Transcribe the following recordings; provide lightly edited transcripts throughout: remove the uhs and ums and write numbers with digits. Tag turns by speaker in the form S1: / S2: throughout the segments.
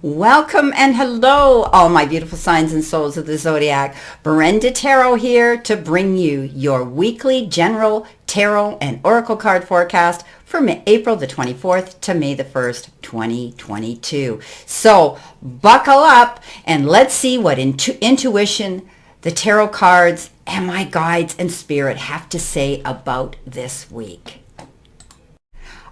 S1: Welcome and hello, all my beautiful signs and souls of the zodiac. Brenda Tarot here to bring you your weekly general tarot and oracle card forecast for April the 24th to May the 1st, 2022. So buckle up and let's see what intuition, the tarot cards, and my guides and spirit have to say about this week.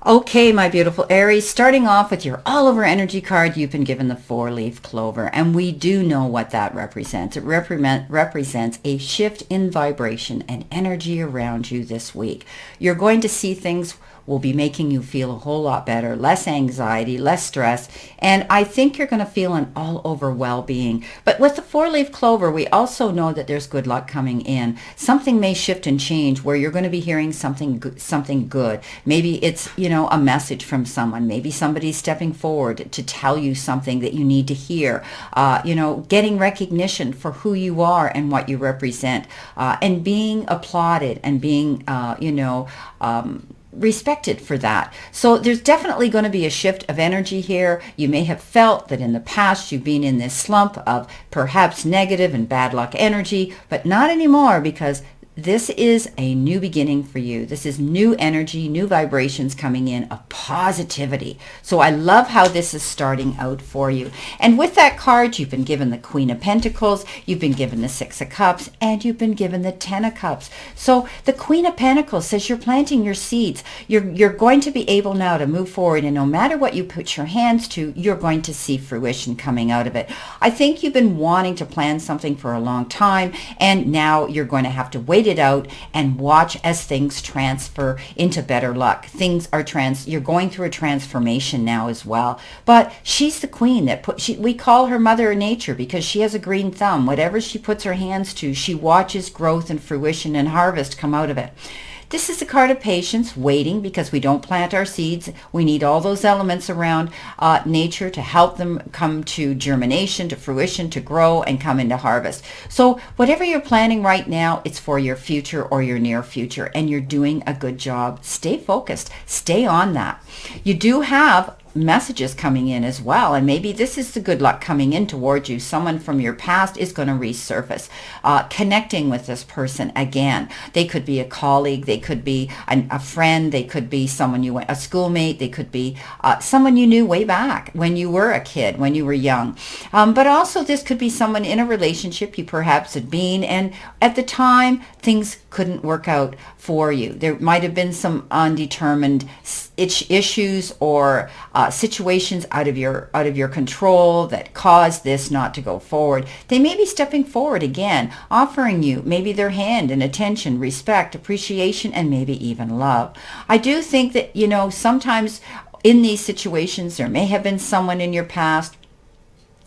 S1: Okay, my beautiful Aries, starting off with your all-over energy card, you've been given the four-leaf clover, and we do know what that represents. It represents a shift in vibration and energy around you this week. You're going to see things will be making you feel a whole lot better, less anxiety, less stress, and I think you're going to feel an all-over well-being. But with the four-leaf clover, we also know that there's good luck coming in. Something may shift and change where you're going to be hearing something good. Maybe it's, a message from someone. Maybe somebody's stepping forward to tell you something that you need to hear. Getting recognition for who you are and what you represent, and being applauded and being, respected for that. So there's definitely going to be a shift of energy here. You may have felt that in the past you've been in this slump of perhaps negative and bad luck energy, but not anymore, because this is a new beginning for you. This is new energy, new vibrations coming in of positivity. So I love how this is starting out for you. And with that card, you've been given the Queen of Pentacles, you've been given the Six of Cups, and you've been given the Ten of Cups. So the Queen of Pentacles says you're planting your seeds. You're going to be able now to move forward, and no matter what you put your hands to, you're going to see fruition coming out of it. I think you've been wanting to plan something for a long time, and now you're going to have to wait it out and watch as things transfer into better luck. You're going through a transformation now as well. But she's the queen we call her Mother Nature because she has a green thumb. Whatever she puts her hands to, she watches growth and fruition and harvest come out of it. This is a card of patience, waiting, because we don't plant our seeds. We need all those elements around nature to help them come to germination, to fruition, to grow, and come into harvest. So whatever you're planning right now, it's for your future or your near future, and you're doing a good job. Stay focused. Stay on that. You do have messages coming in as well, and maybe this is the good luck coming in towards you. Someone from your past is going to resurface, connecting with this person again. They could be a colleague, they could be a friend, they could be someone a schoolmate, they could be someone you knew way back when you were a kid, when you were young. But also this could be someone in a relationship you perhaps had been, and at the time things couldn't work out for you. There might have been some undetermined issues or situations out of your control that caused this not to go forward. They may be stepping forward again, offering you maybe their hand and attention, respect, appreciation, and maybe even love. I do think that, sometimes in these situations there may have been someone in your past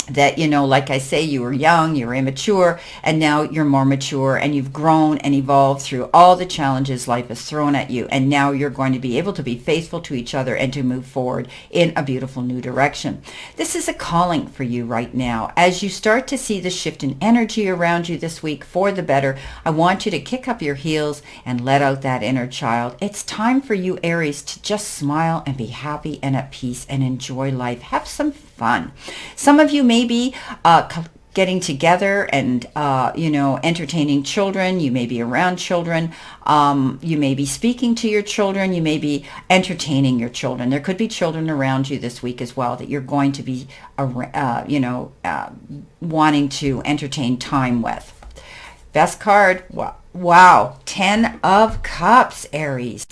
S1: that, like I say, you were young, you were immature, and now you're more mature, and you've grown and evolved through all the challenges life has thrown at you, and now you're going to be able to be faithful to each other and to move forward in a beautiful new direction. This is a calling for you right now. As you start to see the shift in energy around you this week for the better, I want you to kick up your heels and let out that inner child. It's time for you, Aries, to just smile and be happy and at peace and enjoy life. Have some fun. Some of you may be getting together and entertaining children. You may be around children. You may be speaking to your children. You may be entertaining your children. There could be children around you this week as well that you're going to be wanting to entertain time with. Best card, wow, 10 of Cups, Aries.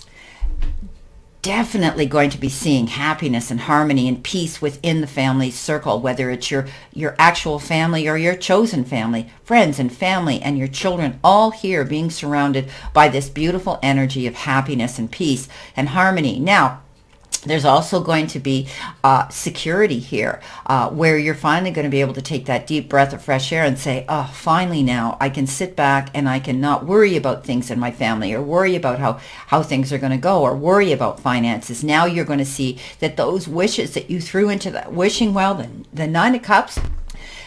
S1: Definitely going to be seeing happiness and harmony and peace within the family circle, whether it's your actual family or your chosen family, friends and family and your children, all here being surrounded by this beautiful energy of happiness and peace and harmony. Now, there's also going to be security here, where you're finally going to be able to take that deep breath of fresh air and say, oh, finally now I can sit back and I can not worry about things in my family or worry about how things are going to go or worry about finances. Now you're going to see that those wishes that you threw into that wishing well, the Nine of Cups,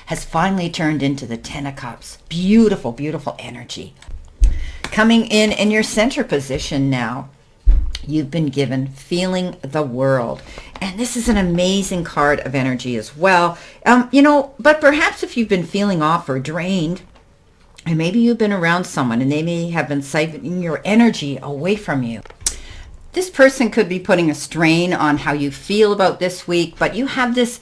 S1: has finally turned into the Ten of Cups. Beautiful, beautiful energy. Coming in your center position now, You've been given feeling the world. And this is an amazing card of energy as well. But perhaps if you've been feeling off or drained, and maybe you've been around someone and they may have been siphoning your energy away from you. This person could be putting a strain on how you feel about this week, but you have this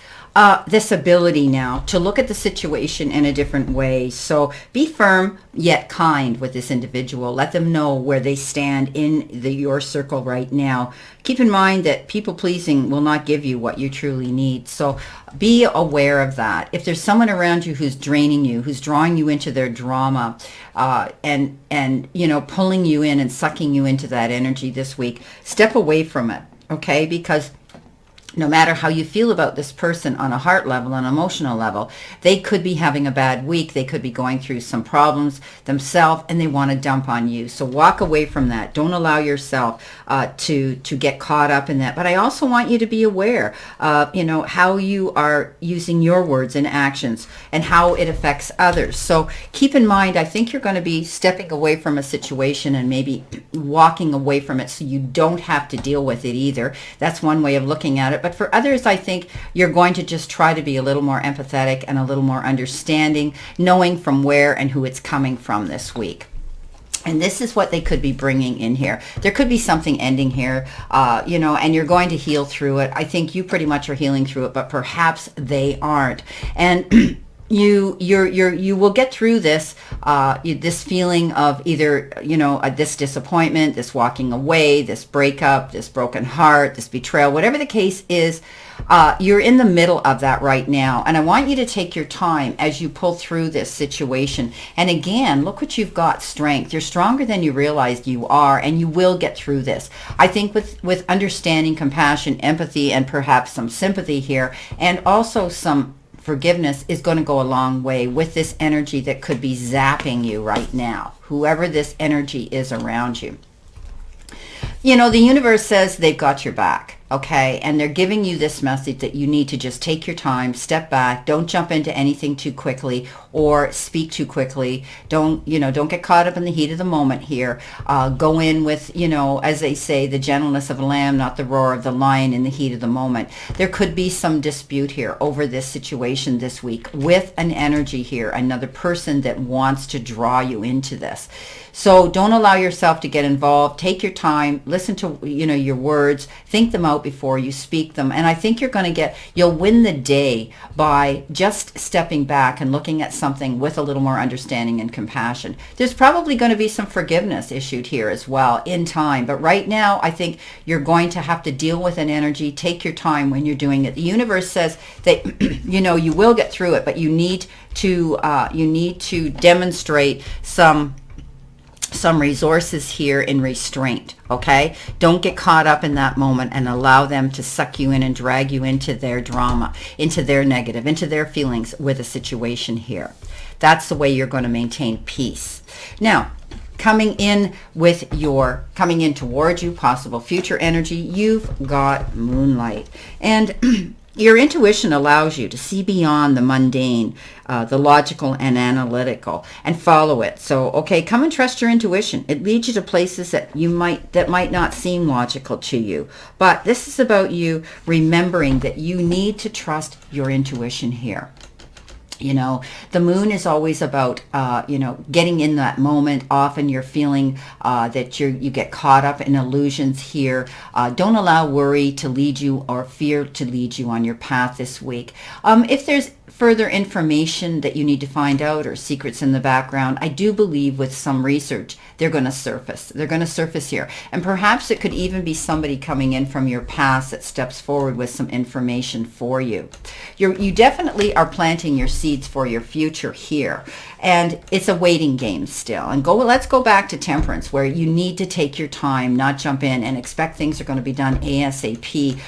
S1: ability now to look at the situation in a different way. So be firm yet kind with this individual. Let them know where they stand in your circle right now. Keep in mind that people pleasing will not give you what you truly need. So be aware of that. If there's someone around you who's draining you, who's drawing you into their drama, and pulling you in and sucking you into that energy this week, step away from it, okay? Because no matter how you feel about this person on a heart level, on an emotional level, they could be having a bad week. They could be going through some problems themselves, and they want to dump on you. So walk away from that. Don't allow yourself to get caught up in that. But I also want you to be aware, how you are using your words and actions and how it affects others. So keep in mind, I think you're going to be stepping away from a situation and maybe walking away from it so you don't have to deal with it either. That's one way of looking at it. But for others, I think you're going to just try to be a little more empathetic and a little more understanding, knowing from where and who it's coming from this week. And this is what they could be bringing in here. There could be something ending here, and you're going to heal through it. I think you pretty much are healing through it, but perhaps they aren't. And you will get through this this feeling of either this disappointment, this walking away, this breakup, this broken heart, this betrayal, whatever the case is. You're in the middle of that right now, and I want you to take your time as you pull through this situation. And again, look what you've got: strength. You're stronger than you realized you are, and you will get through this. I think with understanding, compassion, empathy, and perhaps some sympathy here, and also some forgiveness, is going to go a long way with this energy that could be zapping you right now, whoever this energy is around you. The universe says they've got your back, okay? And they're giving you this message that you need to just take your time, step back, don't jump into anything too quickly or speak too quickly. Don't get caught up in the heat of the moment here. Go in with, as they say, the gentleness of a lamb, not the roar of the lion in the heat of the moment. There could be some dispute here over this situation this week with an energy here, another person that wants to draw you into this. So don't allow yourself to get involved. Take your time, listen to, your words, think them out before you speak them. And I think you'll win the day by just stepping back and looking at something with a little more understanding and compassion. There's probably going to be some forgiveness issued here as well in time. But right now, I think you're going to have to deal with an energy. Take your time when you're doing it. The universe says that, you will get through it, but you need to demonstrate some resources here in restraint, okay? Don't get caught up in that moment and allow them to suck you in and drag you into their drama, into their negative, into their feelings with a situation here. That's the way you're going to maintain peace. Now, coming in towards you, possible future energy, you've got moonlight. And your intuition allows you to see beyond the mundane, the logical and analytical, and follow it. So, okay, come and trust your intuition. It leads you to places that might not seem logical to you. But this is about you remembering that you need to trust your intuition here. The moon is always about, getting in that moment. Often you're feeling that you get caught up in illusions here. Don't allow worry to lead you or fear to lead you on your path this week. If there's further information that you need to find out or secrets in the background, I do believe with some research, they're going to surface. They're going to surface here. And perhaps it could even be somebody coming in from your past that steps forward with some information for you. You definitely are planting your seeds for your future here. And it's a waiting game still. And let's go back to Temperance, where you need to take your time, not jump in and expect things are going to be done ASAP.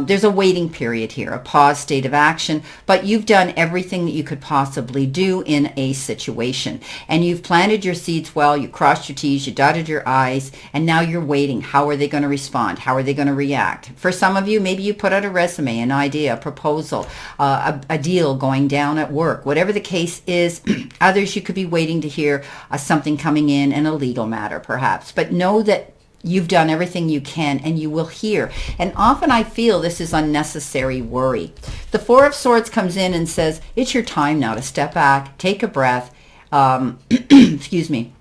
S1: There's a waiting period here, a pause state of action, but you've done everything that you could possibly do in a situation. And you've planted your seeds well, you crossed your T's, you dotted your I's, and now you're waiting. How are they going to respond? How are they going to react? For some of you, maybe you put out a resume, an idea, a proposal, a deal going down at work. Whatever the case is, others you could be waiting to hear something coming in a legal matter perhaps. But know that You've done everything you can, and you will hear. And often I feel this is unnecessary worry. The Four of Swords comes in and says, it's your time now to step back, take a breath, excuse me,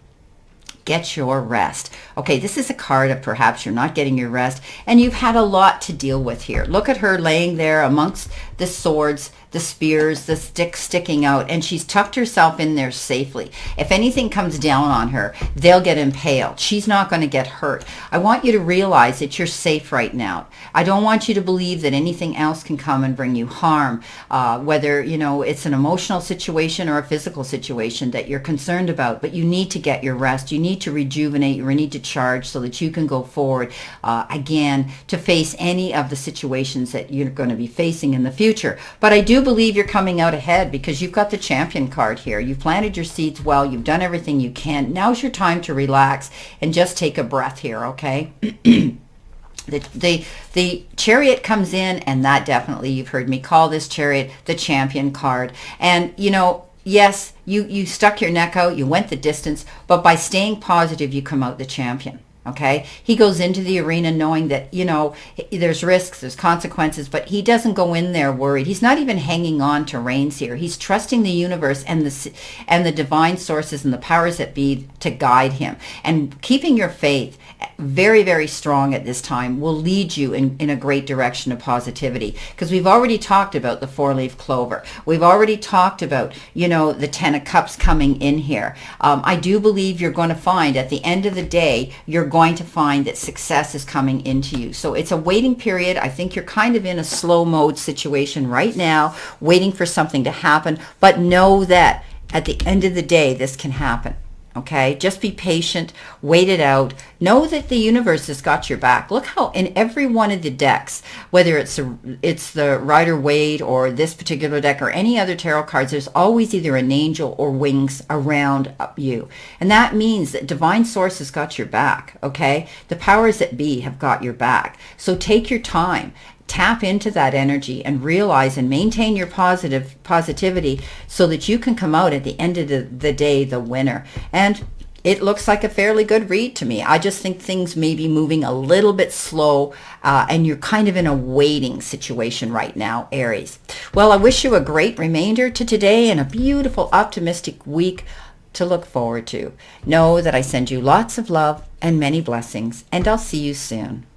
S1: get your rest. Okay, this is a card of perhaps you're not getting your rest, and you've had a lot to deal with here. Look at her laying there amongst the swords, the spears, the sticks sticking out, and she's tucked herself in there safely. If anything comes down on her, they'll get impaled. She's not going to get hurt. I want you to realize that you're safe right now. I don't want you to believe that anything else can come and bring you harm, whether, it's an emotional situation or a physical situation that you're concerned about, but you need to get your rest. You need to rejuvenate. You need to charge so that you can go forward again to face any of the situations that you're going to be facing in the future. But I do believe you're coming out ahead because you've got the Champion card here. You've planted your seeds well. You've done everything you can. Now's your time to relax and just take a breath here, okay? The Chariot comes in, and that definitely, you've heard me call this Chariot the Champion card. And, yes, you stuck your neck out, you went the distance, but by staying positive, you come out the champion. Okay, he goes into the arena knowing that, there's risks, there's consequences, but he doesn't go in there worried. He's not even hanging on to reins here. He's trusting the universe and the divine sources and the powers that be to guide him. And keeping your faith very, very strong at this time will lead you in a great direction of positivity. Because we've already talked about the four-leaf clover. We've already talked about, the Ten of Cups coming in here. I do believe you're going to find at the end of the day, you're going to find that success is coming into you. So it's a waiting period. I think you're kind of in a slow mode situation right now, waiting for something to happen. But know that at the end of the day, this can happen. Okay, just be patient, wait it out. Know that the universe has got your back. Look how in every one of the decks, whether it's the Rider-Waite or this particular deck or any other tarot cards, there's always either an angel or wings around you. And that means that divine source has got your back, okay? The powers that be have got your back. So take your time. Tap into that energy and realize and maintain your positivity so that you can come out at the end of the day the winner. And it looks like a fairly good read to me. I just think things may be moving a little bit slow and you're kind of in a waiting situation right now, Aries. Well, I wish you a great remainder to today and a beautiful optimistic week to look forward to. Know that I send you lots of love and many blessings, and I'll see you soon.